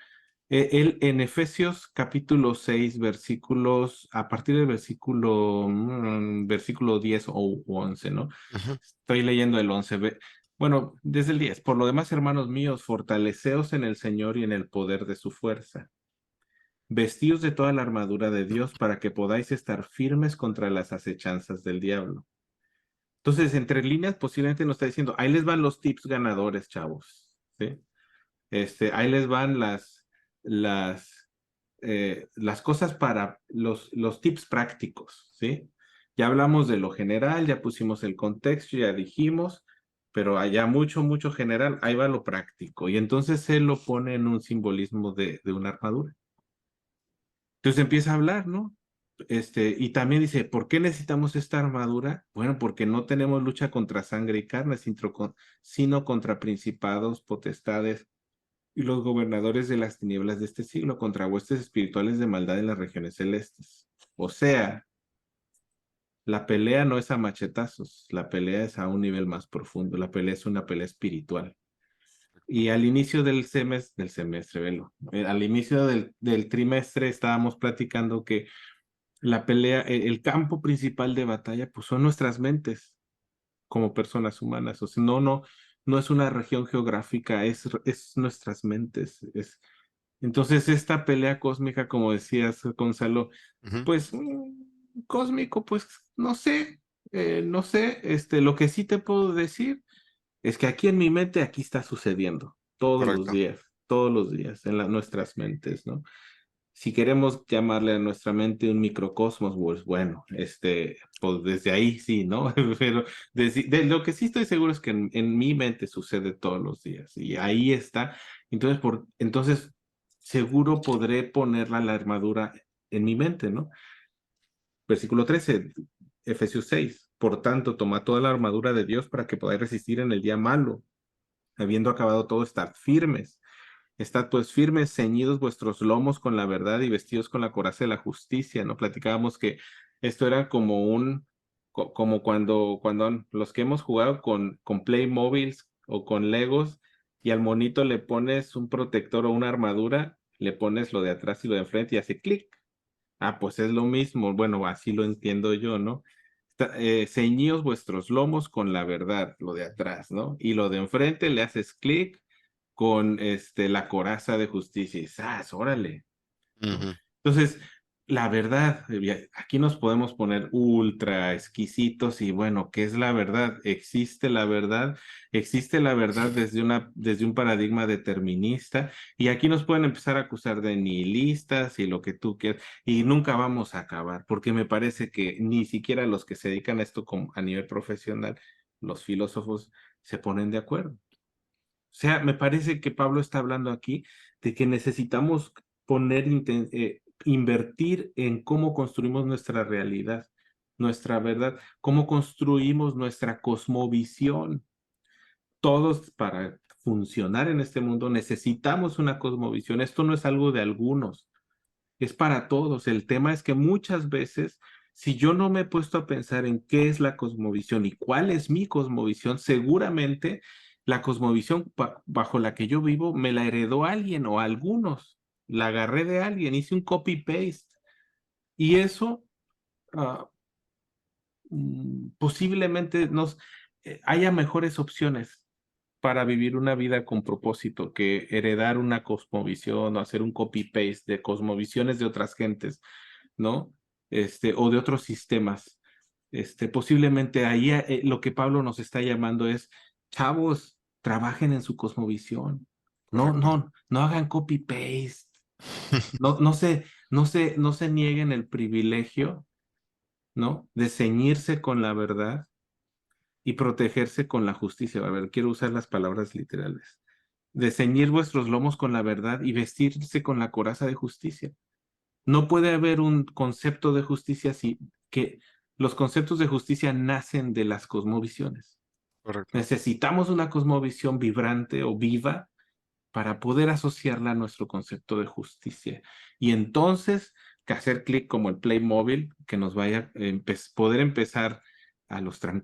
Él en Efesios capítulo 6 versículos, a partir del versículo 10 o 11, ¿no? Ujú. Estoy leyendo el 11. Bueno, desde el 10. Por lo demás, hermanos míos, fortaleceos en el Señor y en el poder de su fuerza. Vestíos de toda la armadura de Dios para que podáis estar firmes contra las acechanzas del diablo. Entonces, entre líneas, posiblemente nos está diciendo, ahí les van los tips ganadores, chavos, ¿sí? Ahí les van las, las cosas para los tips prácticos, ¿sí? Ya hablamos de lo general, ya pusimos el contexto, ya dijimos, pero allá mucho general, ahí va lo práctico. Y entonces él lo pone en un simbolismo de una armadura. Entonces empieza a hablar, ¿no? Y también dice, ¿por qué necesitamos esta armadura? Bueno, porque no tenemos lucha contra sangre y carne, sino contra principados, potestades y los gobernadores de las tinieblas de este siglo, contra huestes espirituales de maldad en las regiones celestes. O sea, la pelea no es a machetazos, la pelea es a un nivel más profundo, la pelea es una pelea espiritual. Y al inicio del semestre, velo, al inicio del trimestre estábamos platicando que la pelea, el campo principal de batalla, pues son nuestras mentes como personas humanas. O sea, no es una región geográfica, es nuestras mentes, Entonces, esta pelea cósmica, como decías, Gonzalo, Ujú. pues cósmico, pues no sé, lo que sí te puedo decir es que aquí en mi mente, aquí está sucediendo Correcto. todos los días, en nuestras mentes, ¿no? Si queremos llamarle a nuestra mente un microcosmos, pues bueno, pues desde ahí sí, ¿no? Pero de lo que sí estoy seguro es que en mi mente sucede todos los días y ahí está. Entonces, entonces seguro podré ponerla la armadura en mi mente, ¿no? Versículo 13, Efesios 6. Por tanto, toma toda la armadura de Dios para que podáis resistir en el día malo, habiendo acabado todo, estar firmes. Estad pues firmes, ceñidos vuestros lomos con la verdad y vestidos con la coraza de la justicia, ¿no? Platicábamos que esto era como como cuando los que hemos jugado con Playmobiles o con Legos y al monito le pones un protector o una armadura, le pones lo de atrás y lo de enfrente y hace clic. Ah, pues es lo mismo. Bueno, así lo entiendo yo, ¿no? Ceñíos vuestros lomos con la verdad, lo de atrás, ¿no? Y lo de enfrente le haces clic con la coraza de justicia y ¡zas! Órale, ¿no? Ujú. Entonces, la verdad, aquí nos podemos poner ultra exquisitos y bueno, ¿qué es la verdad? Existe la verdad desde un paradigma determinista y aquí nos pueden empezar a acusar de nihilistas y lo que tú quieras y nunca vamos a acabar, porque me parece que ni siquiera los que se dedican a esto a nivel profesional, los filósofos, se ponen de acuerdo. O sea, me parece que Pablo está hablando aquí de que necesitamos invertir en cómo construimos nuestra realidad, nuestra verdad, cómo construimos nuestra cosmovisión. Todos para funcionar en este mundo necesitamos una cosmovisión. Esto no es algo de algunos, es para todos. El tema es que muchas veces, si yo no me he puesto a pensar en qué es la cosmovisión y cuál es mi cosmovisión, seguramente la cosmovisión bajo la que yo vivo me la heredó alguien o algunos. La agarré de alguien, hice un copy-paste. Y eso ah, posiblemente haya mejores opciones para vivir una vida con propósito que heredar una cosmovisión o hacer un copy-paste de cosmovisiones de otras gentes, ¿no? O de otros sistemas. Posiblemente ahí lo que Pablo nos está llamando es, chavos, trabajen en su cosmovisión. No, Correcto. no hagan copy-paste. No se nieguen el privilegio, ¿no? De ceñirse con la verdad y protegerse con la justicia. A ver, quiero usar las palabras literales. De ceñir vuestros lomos con la verdad y vestirse con la coraza de justicia. No puede haber un concepto de justicia si que los conceptos de justicia nacen de las cosmovisiones. Correcto. Necesitamos una cosmovisión vibrante o viva para poder asociarla a nuestro concepto de justicia. Y entonces, que hacer clic como el Playmobil, que nos vaya a poder empezar a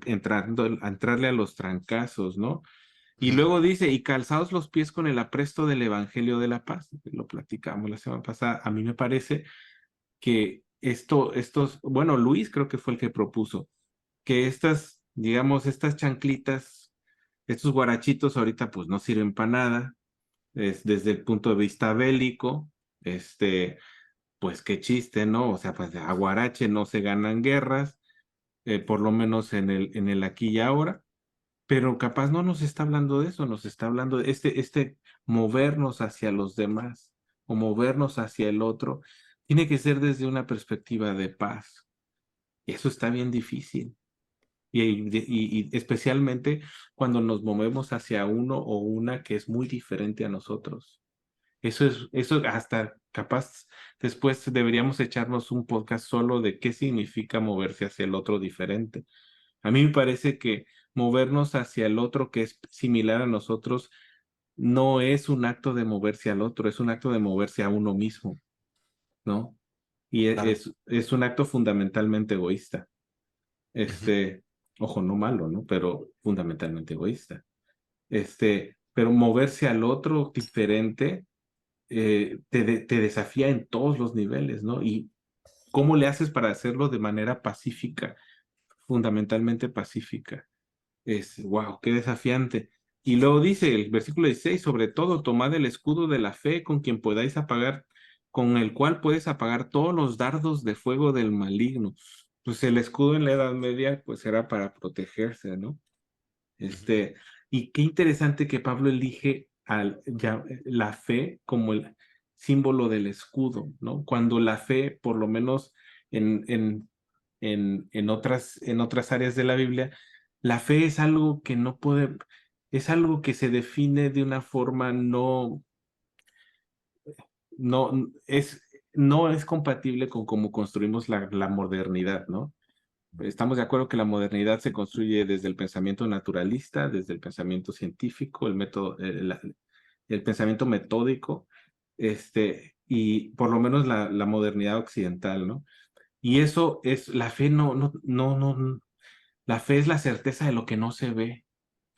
entrarle a los trancazos, ¿no? Y Ujú. luego dice, y calzados los pies con el apresto del Evangelio de la Paz. Lo platicamos la semana pasada. A mí me parece que bueno, Luis creo que fue el que propuso, que digamos, estas chanclitas, estos guarachitos ahorita pues no sirven para nada, desde el punto de vista bélico, pues qué chiste, ¿no? O sea, pues a guarache no se ganan guerras, por lo menos en el aquí y ahora, pero capaz no nos está hablando de eso, nos está hablando de movernos hacia los demás o movernos hacia el otro, tiene que ser desde una perspectiva de paz. Y eso está bien difícil. Y especialmente cuando nos movemos hacia uno o una que es muy diferente a nosotros. Eso hasta capaz después deberíamos echarnos un podcast solo de qué significa moverse hacia el otro diferente. A mí me parece que movernos hacia el otro que es similar a nosotros no es un acto de moverse al otro, es un acto de moverse a uno mismo, ¿no? Y Claro. es un acto fundamentalmente egoísta. Ujú. Ojo, no malo, ¿no? Pero fundamentalmente egoísta. Pero moverse al otro diferente te desafía en todos los niveles, ¿no? Y cómo le haces para hacerlo de manera pacífica, fundamentalmente pacífica. Wow, qué desafiante. Y luego dice el versículo 16, sobre todo tomad el escudo de la fe con quien podáis apagar, con el cual puedes apagar todos los dardos de fuego del maligno. Pues el escudo en la Edad Media pues era para protegerse, ¿no? Ujú. Y qué interesante que Pablo elige la fe como el símbolo del escudo, ¿no? Cuando la fe, por lo menos en, en, en otras áreas de la Biblia, la fe es algo que no puede, es algo que se define de una forma no, no es compatible con cómo construimos la modernidad, ¿no? Estamos de acuerdo que la modernidad se construye desde el pensamiento naturalista, desde el pensamiento científico, el método, el pensamiento metódico, y por lo menos la modernidad occidental, ¿no? Y eso es, la fe la fe es la certeza de lo que no se ve,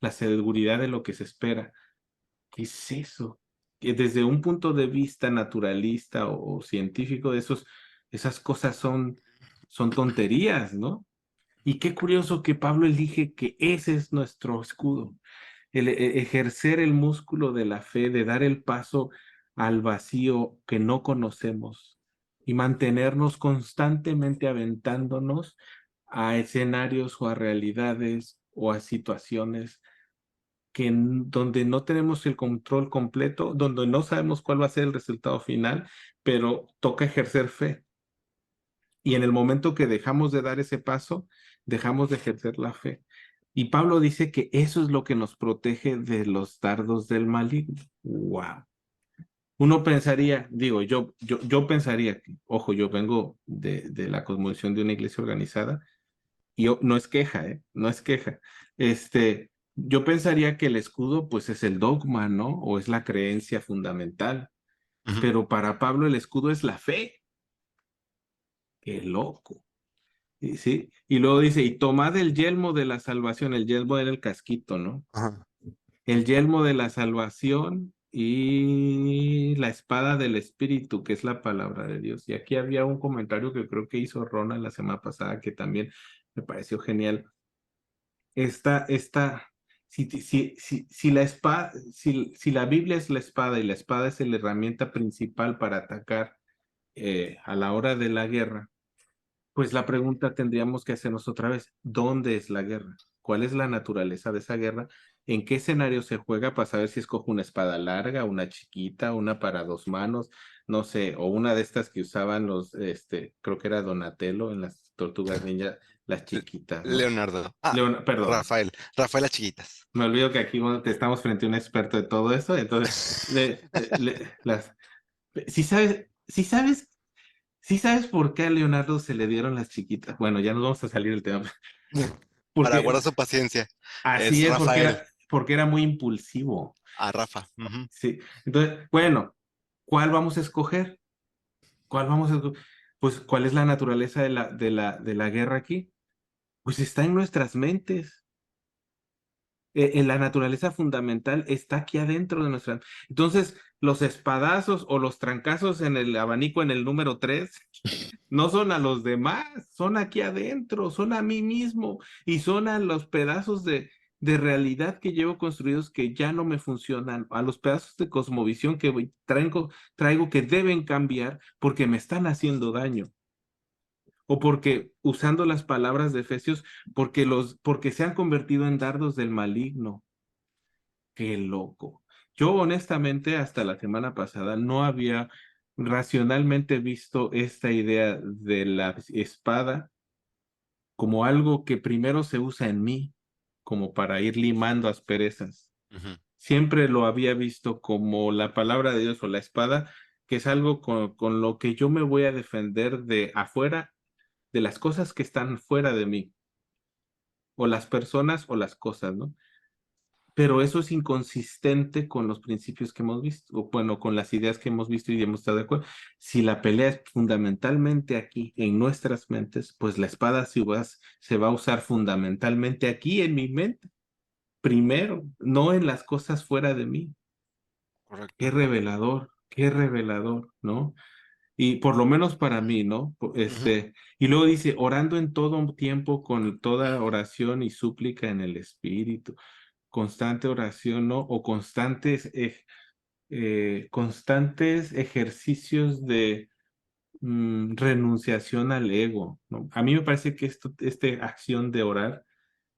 la seguridad de lo que se espera. ¿Qué es eso? Que desde un punto de vista naturalista o científico, esas cosas son tonterías, ¿no? Y qué curioso que Pablo elige que ese es nuestro escudo, ejercer el músculo de la fe, de dar el paso al vacío que no conocemos y mantenernos constantemente aventándonos a escenarios o a realidades o a situaciones donde no tenemos el control completo, donde no sabemos cuál va a ser el resultado final, pero toca ejercer fe. Y en el momento que dejamos de dar ese paso, dejamos de ejercer la fe. Y Pablo dice que eso es lo que nos protege de los dardos del maligno. ¡Wow! Uno pensaría, digo, yo pensaría, ojo, yo vengo de la cosmovisión de una iglesia organizada, y no es queja, ¿eh? No es queja. Yo pensaría que el escudo, pues, es el dogma, ¿no? O es la creencia fundamental. Ujú. Pero para Pablo el escudo es la fe. ¡Qué loco! Sí, y luego dice, y tomad el yelmo de la salvación, el yelmo era el casquito, ¿no? Ajá. El yelmo de la salvación y la espada del Espíritu, que es la palabra de Dios. Y aquí había un comentario que creo que hizo Ronald la semana pasada, que también me pareció genial. Esta, si la espada, si la Biblia es la espada y la espada es la herramienta principal para atacar a la hora de la guerra, pues la pregunta tendríamos que hacernos otra vez, ¿dónde es la guerra? ¿Cuál es la naturaleza de esa guerra? ¿En qué escenario se juega para saber si escojo una espada larga, una chiquita, una para dos manos, no sé, o una de estas que usaban creo que era Donatello en las Tortugas Ninja, las Le- chiquitas, ¿no? Leonardo. Perdón, Rafael. Rafael las chiquitas. me olvido que aquí bueno, estamos frente a un experto de todo eso, entonces, si sabes, si sabes ¿Sí sabes por qué a Leonardo se le dieron las chiquitas? Bueno, ya nos vamos a salir del tema. Para Porque guardar su paciencia. así Es es, Rafael. porque era muy impulsivo. A Rafa. Ujú. Sí. Entonces, bueno, ¿cuál vamos a escoger? ¿Cuál vamos a escoger? Pues, ¿cuál es la naturaleza de la guerra aquí? Pues está en nuestras mentes. En la naturaleza fundamental está aquí adentro de nuestra. Entonces, los espadazos o los trancazos en el abanico en el número 3 no son a los demás, son aquí adentro, son a mí mismo y son a los pedazos de realidad que llevo construidos que ya no me funcionan, a los pedazos de cosmovisión que traigo que deben cambiar porque me están haciendo daño. O porque, usando las palabras de Efesios, porque se han convertido en dardos del maligno. Qué loco. Yo honestamente hasta la semana pasada no había racionalmente visto esta idea de la espada como algo que primero se usa en mí, como para ir limando asperezas. Ujú. Siempre lo había visto como la palabra de Dios o la espada, que es algo con lo que yo me voy a defender de afuera, de las cosas que están fuera de mí, o las personas o las cosas, ¿no? Pero eso es inconsistente con los principios que hemos visto, o bueno, con las ideas que hemos visto y hemos estado de acuerdo. Si la pelea es fundamentalmente aquí, en nuestras mentes, pues la espada se va a usar fundamentalmente aquí en mi mente, primero, no en las cosas fuera de mí. Correcto. Qué revelador, ¿no? Y por lo menos para mí, ¿no? Ujú. Y luego dice, orando en todo tiempo con toda oración y súplica en el Espíritu. constante oración, ¿no? O constantes ejercicios de renunciación al ego, ¿no? A mí me parece que esta acción de orar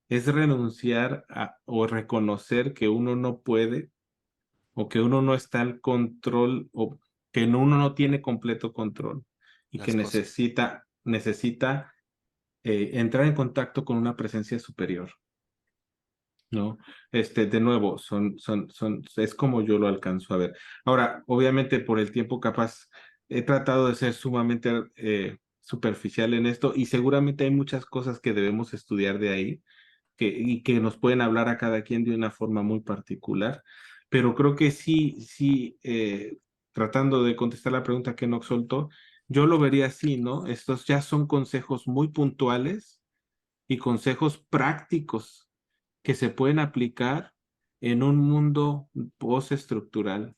es renunciar o reconocer que uno no puede o que uno no está al control o que uno no tiene completo control y que las cosas. necesita entrar en contacto con una presencia superior, ¿no? De nuevo, es como yo lo alcanzo a ver. Ahora, obviamente por el tiempo capaz, he tratado de ser sumamente superficial en esto y seguramente hay muchas cosas que debemos estudiar de ahí y que nos pueden hablar a cada quien de una forma muy particular, pero creo que sí, tratando de contestar la pregunta que no soltó, yo lo vería así, ¿no? Estos ya son consejos muy puntuales y consejos prácticos que se pueden aplicar en un mundo postestructural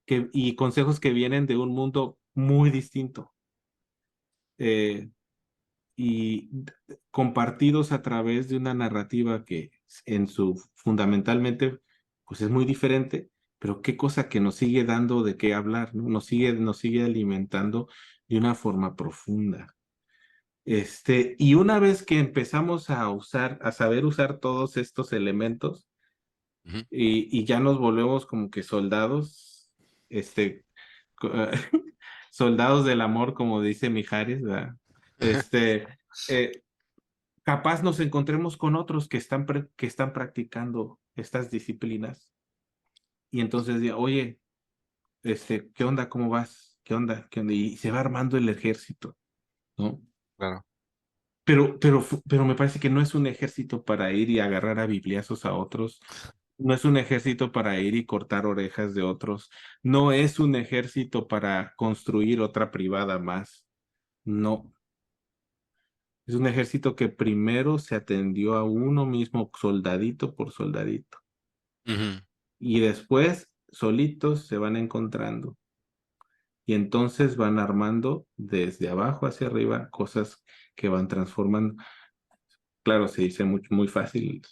y consejos que vienen de un mundo muy distinto. Eh, y compartidos a través de una narrativa que fundamentalmente pues es muy diferente, pero qué cosa que nos sigue dando de qué hablar, ¿no? Nos sigue alimentando de una forma profunda. Y una vez que empezamos a saber usar todos estos elementos Ujú. y ya nos volvemos como que soldados, co- soldados del amor, como dice Mijares, ¿verdad? Este, eh, Capaz nos encontremos con otros que están practicando estas disciplinas y entonces diga, oye, ¿qué onda? ¿Cómo vas? ¿Qué onda? ¿Qué onda? Y se va armando el ejército, ¿no? Claro. Pero me parece que no es un ejército para ir y agarrar a bibliazos a otros, no es un ejército para ir y cortar orejas de otros, no es un ejército para construir otra privada más, no. Es un ejército que primero se atendió a uno mismo, soldadito por soldadito. Ujú. Y después solitos se van encontrando y entonces van armando desde abajo hacia arriba cosas que van transformando. Claro, se dice muy fácil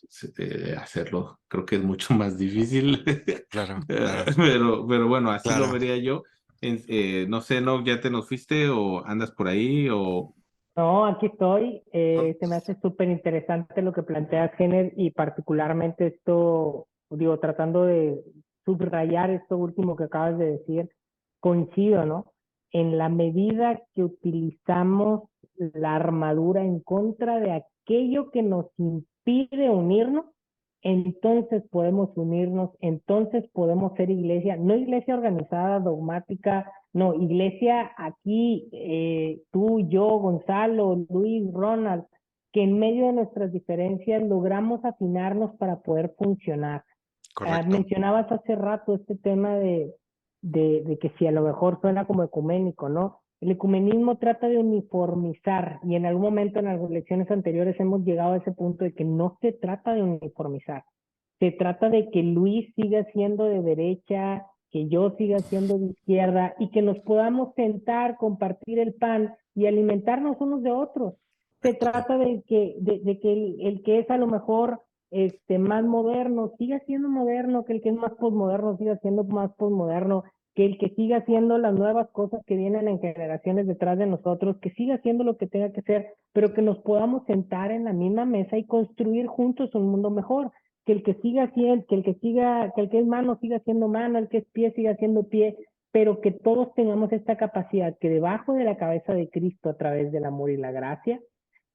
hacerlo, creo que es mucho más difícil. Claro, claro, Pero bueno, así lo claro. vería yo. No sé, ¿no? ¿Ya te nos fuiste o andas por ahí o... No, aquí estoy. No, Se me hace súper interesante lo que planteas, Gener, y particularmente esto, digo, tratando de subrayar esto último que acabas de decir, coincido, ¿no? En la medida que utilizamos la armadura en contra de aquello que nos impide unirnos, entonces podemos unirnos, entonces podemos ser iglesia, no iglesia organizada, dogmática, no, iglesia aquí, tú, yo, Gonzalo, Luis, Ronald, que en medio de nuestras diferencias logramos afinarnos para poder funcionar. correcto. Mencionabas hace rato este tema de que si a lo mejor suena como ecuménico, ¿no? El ecumenismo trata de uniformizar y en algún momento en las lecciones anteriores hemos llegado a ese punto de que no se trata de uniformizar, se trata de que Luis siga siendo de derecha, que yo siga siendo de izquierda y que nos podamos sentar, compartir el pan y alimentarnos unos de otros. Se Correcto. trata de que el que es a lo mejor más moderno siga siendo moderno, que el que es más posmoderno siga siendo más posmoderno, que el que siga haciendo las nuevas cosas que vienen en generaciones detrás de nosotros, que siga haciendo lo que tenga que ser, pero que nos podamos sentar en la misma mesa y construir juntos un mundo mejor, que el que siga haciendo, que el que siga, que el que es mano siga siendo mano, el que es pie siga siendo pie, pero que todos tengamos esta capacidad que debajo de la cabeza de Cristo a través del amor y la gracia,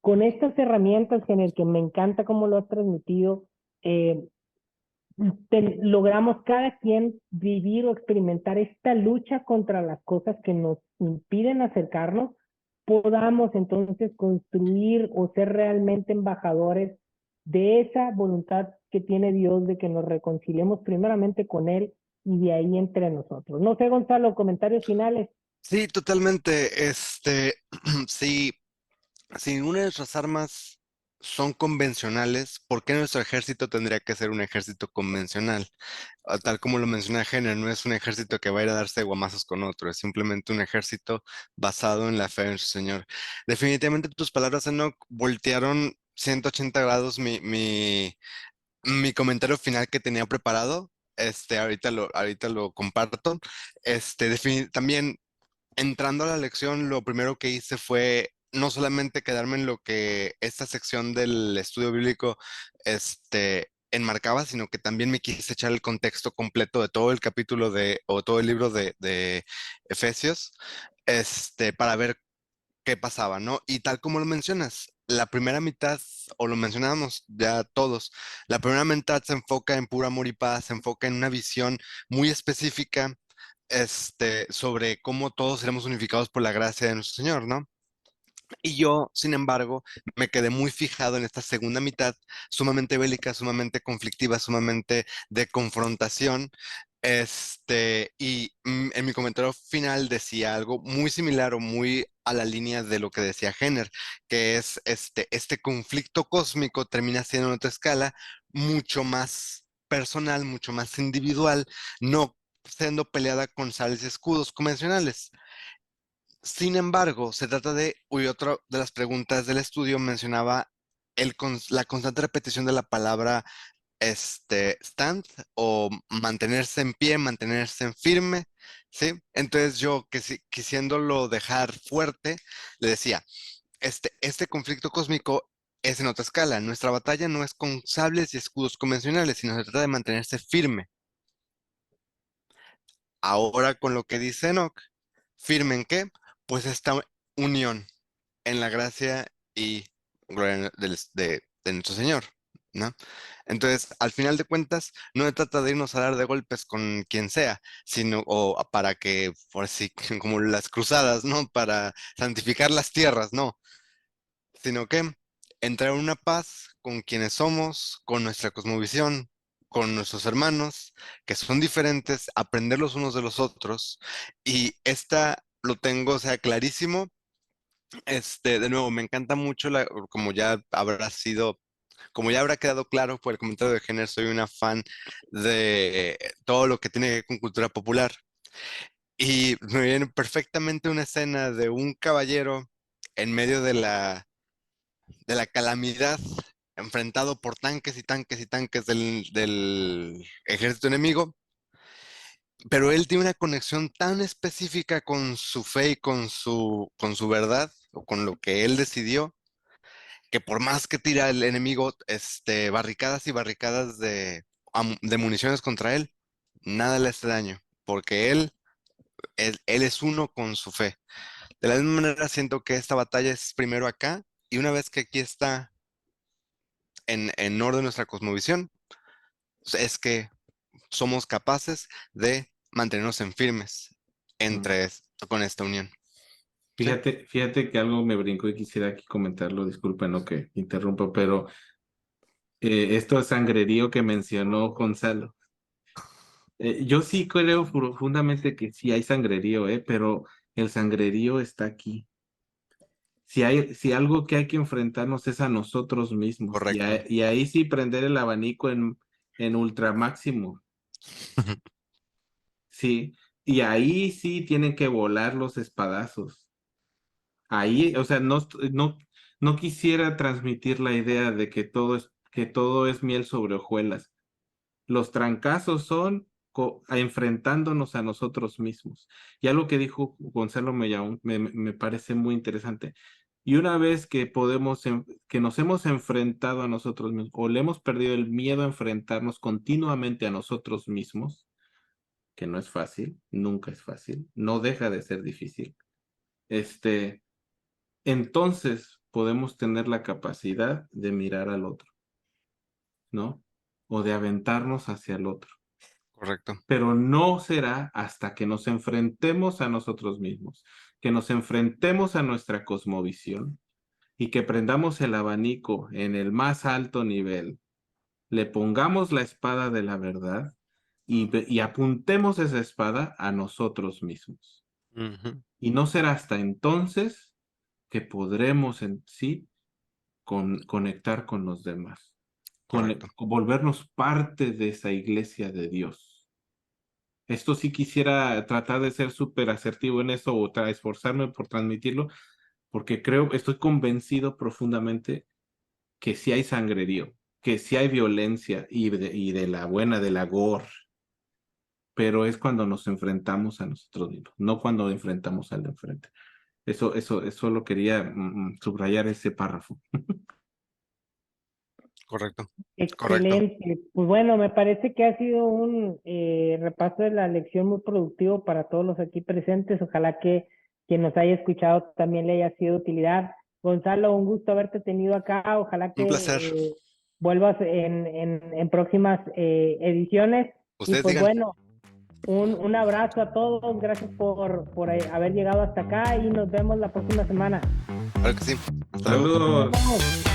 con estas herramientas en el que me encanta cómo lo has transmitido, eh, logramos cada quien vivir o experimentar esta lucha contra las cosas que nos impiden acercarnos, podamos entonces construir o ser realmente embajadores de esa voluntad que tiene Dios de que nos reconciliemos primeramente con Él y de ahí entre nosotros. No sé, Gonzalo, comentarios finales. Sí, totalmente. Sí, si ninguna de nuestras armas son convencionales, ¿por qué nuestro ejército tendría que ser un ejército convencional? Tal como lo menciona Jenner, no es un ejército que va a ir a darse guamazos con otro, es simplemente un ejército basado en la fe en su Señor. Definitivamente tus palabras, Enoch, voltearon 180 grados mi comentario final que tenía preparado, ahorita lo comparto. También entrando a la lección, lo primero que hice fue no solamente quedarme en lo que esta sección del estudio bíblico, enmarcaba, sino que también me quise echar el contexto completo de todo el capítulo o todo el libro de Efesios, para ver qué pasaba, ¿no? Y tal como lo mencionas, la primera mitad, o lo mencionábamos ya todos, la primera mitad se enfoca en puro amor y paz, se enfoca en una visión muy específica, sobre cómo todos seremos unificados por la gracia de nuestro Señor, ¿no? Y yo, sin embargo, me quedé muy fijado en esta segunda mitad, sumamente bélica, sumamente conflictiva, sumamente de confrontación. En mi comentario final decía algo muy similar o muy a la línea de lo que decía Jenner, que es este conflicto cósmico termina siendo en otra escala mucho más personal, mucho más individual, no siendo peleada con sables y escudos convencionales. Sin embargo, se trata y otra de las preguntas del estudio mencionaba la constante repetición de la palabra stand o mantenerse en pie, mantenerse en firme, ¿sí? Entonces yo, quisiéndolo dejar fuerte, le decía, este conflicto cósmico es en otra escala. Nuestra batalla no es con sables y escudos convencionales, sino se trata de mantenerse firme. Ahora con lo que dice Enoch, ¿firme en qué? Pues esta unión en la gracia y gloria de nuestro Señor, ¿no? Entonces, al final de cuentas, no se trata de irnos a dar de golpes con quien sea, sino, o para que, por así, como las cruzadas, ¿no? Para santificar las tierras, no, sino que entrar en una paz con quienes somos, con nuestra cosmovisión, con nuestros hermanos, que son diferentes, aprender los unos de los otros, y esta lo tengo, o sea, clarísimo. De nuevo, me encanta mucho como ya habrá quedado claro por el comentario de género, soy una fan de todo lo que tiene que ver con cultura popular. Y me viene perfectamente una escena de un caballero en medio de la calamidad, enfrentado por tanques y tanques y tanques del ejército enemigo, pero él tiene una conexión tan específica con su fe y con su verdad, o con lo que él decidió, que por más que tira el enemigo, barricadas y barricadas de municiones contra él, nada le hace daño, porque él es uno con su fe. De la misma manera, siento que esta batalla es primero acá, y una vez que aquí está en orden nuestra cosmovisión, es que somos capaces de mantenernos en firmes Mm. con esta unión. ¿Sí? Fíjate que algo me brincó y quisiera aquí comentarlo, disculpen lo que interrumpo, pero esto de sangrerío que mencionó Gonzalo. Yo sí creo profundamente que sí hay sangrerío, pero el sangrerío está aquí. Si algo que hay que enfrentarnos es a nosotros mismos, Correcto. y ahí sí prender el abanico en ultra máximo, sí, y ahí sí tienen que volar los espadazos. Ahí, o sea, no quisiera transmitir la idea de que todo es miel sobre hojuelas. Los trancazos son enfrentándonos a nosotros mismos. Ya lo que dijo Gonzalo Mellaún me parece muy interesante. Y una vez que que nos hemos enfrentado a nosotros mismos, o le hemos perdido el miedo a enfrentarnos continuamente a nosotros mismos, que no es fácil, nunca es fácil, no deja de ser difícil. Este, entonces podemos tener la capacidad de mirar al otro, ¿no? O de aventarnos hacia el otro. Correcto. Pero no será hasta que nos enfrentemos a nosotros mismos, que nos enfrentemos a nuestra cosmovisión y que prendamos el abanico en el más alto nivel, le pongamos la espada de la verdad y apuntemos esa espada a nosotros mismos. Ujú. Y no será hasta entonces que podremos en sí conectar con los demás, Correcto. volvernos parte de esa iglesia de Dios. Esto sí quisiera tratar de ser súper asertivo en eso o esforzarme por transmitirlo, porque estoy convencido profundamente que sí hay sangrerío. que sí hay violencia y de la buena, de la gore, pero es cuando nos enfrentamos a nosotros mismos, no cuando enfrentamos al de enfrente. Eso lo quería subrayar ese párrafo. Correcto. Correcto. Excelente. Pues bueno, me parece que ha sido un repaso de la lección muy productivo para todos los aquí presentes. Ojalá que quien nos haya escuchado también le haya sido de utilidad. Gonzalo, un gusto haberte tenido acá. Ojalá Un que placer. vuelvas en próximas ediciones. Y Ustedes pues digan. bueno, un abrazo a todos. Gracias por haber llegado hasta acá y nos vemos la próxima semana. Claro que sí. Hasta luego. Saludos. Nos vemos.